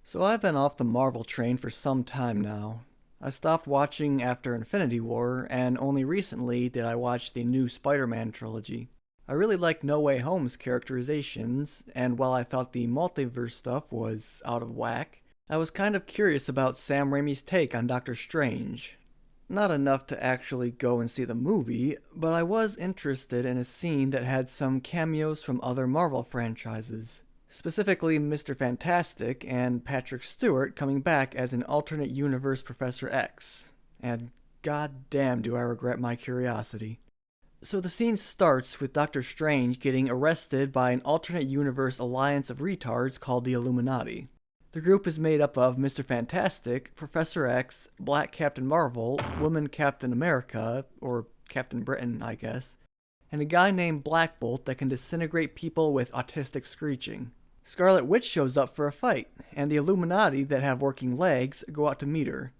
So I've been off the Marvel train for some time now. I stopped watching after Infinity War, and only recently did I watch the new Spider-Man trilogy. I really liked No Way Home's characterizations, and while I thought the multiverse stuff was out of whack, I was kind of curious about Sam Raimi's take on Doctor Strange. Not enough to actually go and see the movie, but I was interested in a scene that had some cameos from other Marvel franchises. Specifically Mr. Fantastic and Patrick Stewart coming back as an alternate universe Professor X. And goddamn do I regret my curiosity. So the scene starts with Doctor Strange getting arrested by an alternate universe alliance of retards called the Illuminati. The group is made up of Mr. Fantastic, Professor X, Black Captain Marvel, Woman Captain America, or Captain Britain, I guess, and a guy named Black Bolt that can disintegrate people with autistic screeching. Scarlet Witch shows up for a fight, and the Illuminati that have working legs go out to meet her.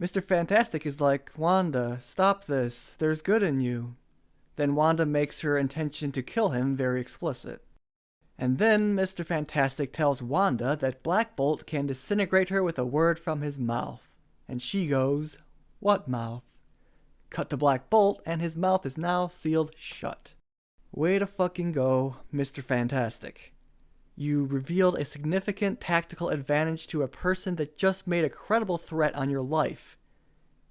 Mr. Fantastic is like, "Wanda, stop this, there's good in you." Then Wanda makes her intention to kill him very explicit. And then Mr. Fantastic tells Wanda that Black Bolt can disintegrate her with a word from his mouth. And she goes, "What mouth?" Cut to Black Bolt, and his mouth is now sealed shut. Way to fucking go, Mr. Fantastic. You revealed a significant tactical advantage to a person that just made a credible threat on your life.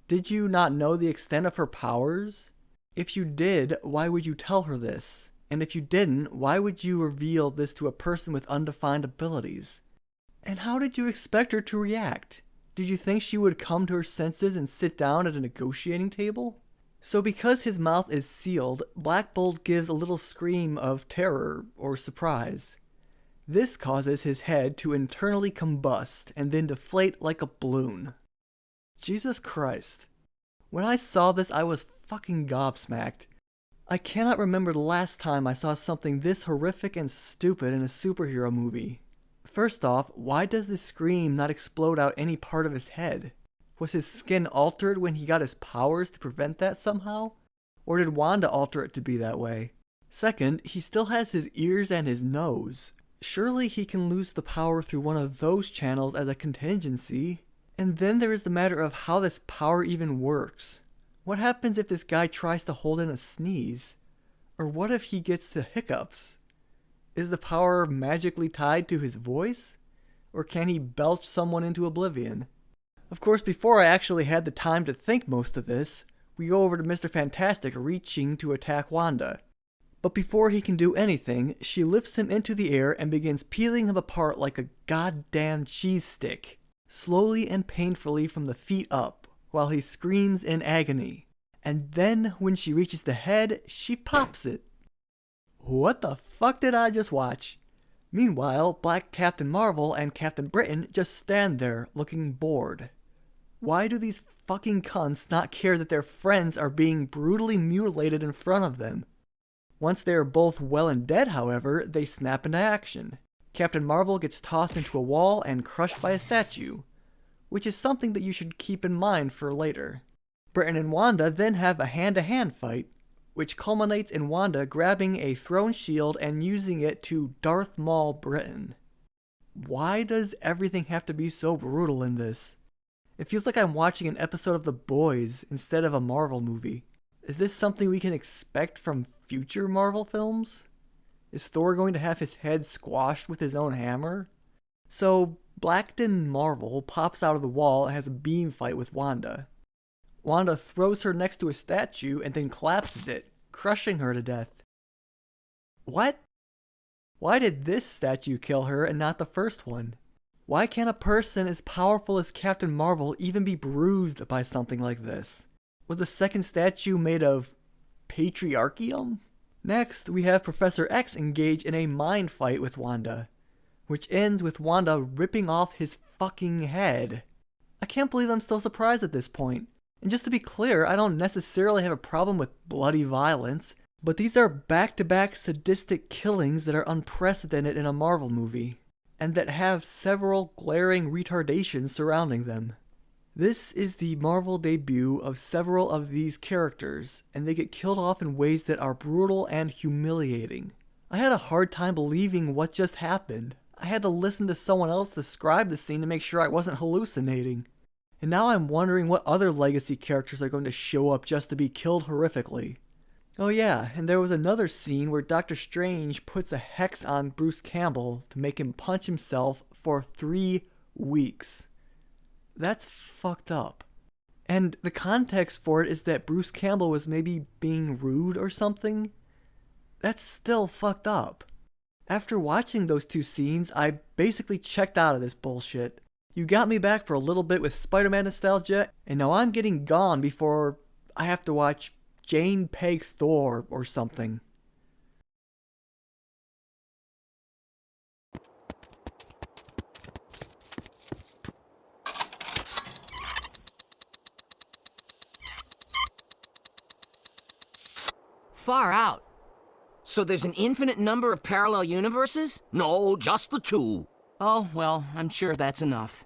Did you not know the extent of her powers? If you did, why would you tell her this? And if you didn't, why would you reveal this to a person with undefined abilities? And how did you expect her to react? Did you think she would come to her senses and sit down at a negotiating table? So because his mouth is sealed, Black Bolt gives a little scream of terror or surprise. This causes his head to internally combust and then deflate like a balloon. Jesus Christ. When I saw this, I was fucking gobsmacked. I cannot remember the last time I saw something this horrific and stupid in a superhero movie. First off, why does this scream not explode out any part of his head? Was his skin altered when he got his powers to prevent that somehow? Or did Wanda alter it to be that way? Second, he still has his ears and his nose. Surely he can lose the power through one of those channels as a contingency. And then there is the matter of how this power even works. What happens if this guy tries to hold in a sneeze? Or what if he gets the hiccups? Is the power magically tied to his voice? Or can he belch someone into oblivion? Of course, before I actually had the time to think most of this, we go over to Mr. Fantastic reaching to attack Wanda. But before he can do anything, she lifts him into the air and begins peeling him apart like a goddamn cheese stick, slowly and painfully from the feet up, while he screams in agony. And then, when she reaches the head, she pops it. What the fuck did I just watch? Meanwhile, Black Captain Marvel and Captain Britain just stand there, looking bored. Why do these fucking cunts not care that their friends are being brutally mutilated in front of them? Once they are both well and dead, however, they snap into action. Captain Marvel gets tossed into a wall and crushed by a statue, which is something that you should keep in mind for later. Britain and Wanda then have a hand-to-hand fight, which culminates in Wanda grabbing a thrown shield and using it to Darth Maul Britain. Why does everything have to be so brutal in this? It feels like I'm watching an episode of The Boys instead of a Marvel movie. Is this something we can expect from future Marvel films? Is Thor going to have his head squashed with his own hammer? So, Blackton Marvel pops out of the wall and has a beam fight with Wanda. Wanda throws her next to a statue and then collapses it, crushing her to death. What? Why did this statue kill her and not the first one? Why can't a person as powerful as Captain Marvel even be bruised by something like this? Was the second statue made of patriarchium? Next, we have Professor X engage in a mind fight with Wanda, which ends with Wanda ripping off his fucking head. I can't believe I'm still surprised at this point. And just to be clear, I don't necessarily have a problem with bloody violence, but these are back-to-back sadistic killings that are unprecedented in a Marvel movie, and that have several glaring retardations surrounding them. This is the Marvel debut of several of these characters, and they get killed off in ways that are brutal and humiliating. I had a hard time believing what just happened. I had to listen to someone else describe the scene to make sure I wasn't hallucinating. And now I'm wondering what other legacy characters are going to show up just to be killed horrifically. Oh yeah, and there was another scene where Doctor Strange puts a hex on Bruce Campbell to make him punch himself for 3 weeks. That's fucked up. And the context for it is that Bruce Campbell was maybe being rude or something. That's still fucked up. After watching those 2 scenes, I basically checked out of this bullshit. You got me back for a little bit with Spider-Man nostalgia, and now I'm getting gone before I have to watch Jane Peg Thor or something. Far out. So there's an infinite number of parallel universes? No, just the 2. Oh, well, I'm sure that's enough.